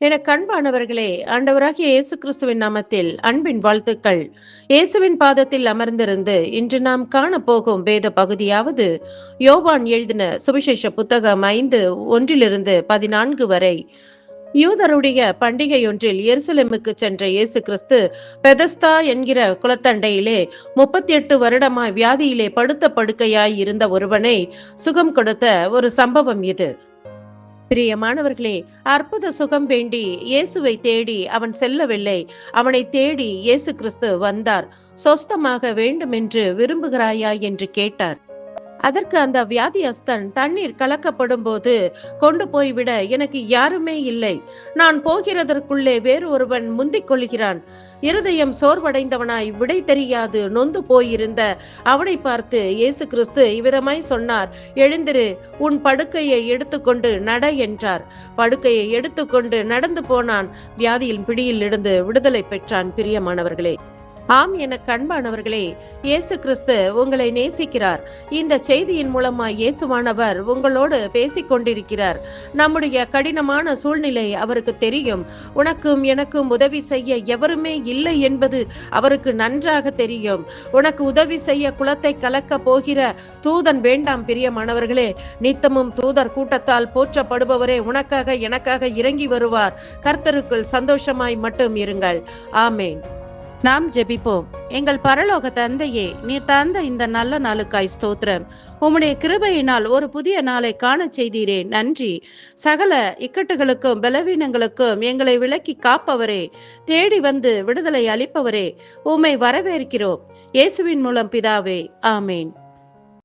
எனக்கு அன்பானவர்களே, ஆண்டவராகிய இயேசு கிறிஸ்துவின் நாமத்தில் அன்பின் வாழ்த்துக்கள். இயேசுவின் பாதத்தில் அமர்ந்திருந்து இன்று நாம் காணப்போகும் வேத பகுதியாவது யோவான் எழுதின சுவிசேஷ புத்தகம் 5:1-14 வரை. யூதருடைய பண்டிகையொன்றில் எருசலேமுக்கு சென்ற இயேசு கிறிஸ்து பெதஸ்தா என்கிற குளத்தண்டையிலே 38 வருடமாய் வியாதியிலே படுத்த படுக்கையாய் இருந்த ஒருவனை சுகம் கொடுத்த ஒரு சம்பவம் இது. பிரியமானவர்களே, அற்புத சுகம் வேண்டி இயேசுவை தேடி அவன் செல்லவில்லை. அவனை தேடி இயேசு கிறிஸ்து வந்தார். சொஸ்தமாக வேண்டும் என்று விரும்புகிறாயா என்று கேட்டார். அதற்கு அந்த வியாதியஸ்தன், தண்ணீர் கலக்கப்படும் போது கொண்டு போய்விட எனக்கு யாருமே இல்லை. நான் போகிறதற்குள்ளே வேறு ஒருவன் முந்திக் கொள்கிறான். இருதயம் சோர்வடைந்தவனாய் விடை தெரியாது நொந்து போயிருந்த அவனை பார்த்து இயேசு கிறிஸ்து இவ்விதமாய் சொன்னார், எழுந்திரு, உன் படுக்கையை எடுத்துக்கொண்டு நட என்றார். படுக்கையை எடுத்துக்கொண்டு நடந்து போனான். வியாதியின் பிடியில் இருந்து விடுதலை பெற்றான். பிரியமானவர்களே, ஆம், எனக்கு அன்பானவர்களே, இயேசு கிறிஸ்து உங்களை நேசிக்கிறார். இந்த செய்தியின் மூலமாய் இயேசுவானவர் உங்களோடு பேசிக் கொண்டிருக்கிறார். நம்முடைய கடினமான சூழ்நிலை அவருக்கு தெரியும். உனக்கும் எனக்கும் உதவி செய்ய எவருமே இல்லை என்பது அவருக்கு நன்றாக தெரியும். உனக்கு உதவி செய்ய குலத்தை கலக்க போகிற தூதன் வேண்டாம். பிரியமானவர்களே, நித்தமும் தூதர் கூட்டத்தால் போற்றப்படுபவரே உனக்காக எனக்காக இறங்கி வருவார். கர்த்தருக்குள் சந்தோஷமாய் மட்டும் இருங்கள். ஆமேன். நாம் ஜெபிப்போம். எங்கள் பரலோக தந்தையே, நீர் தந்த இந்த நல்ல நாளுக்காய் ஸ்தோத்திரம். உம்முடைய கிருபையினால் ஒரு புதிய நாளை காணச் செய்தீரே, நன்றி. சகல இக்கட்டுகளுக்கும் பலவீனங்களுக்கும் எங்களை விலக்கி காப்பவரே, தேடி வந்து விடுதலை அளிப்பவரே, உம்மை வரவேற்கிறோம். இயேசுவின் மூலம் பிதாவே, ஆமேன்.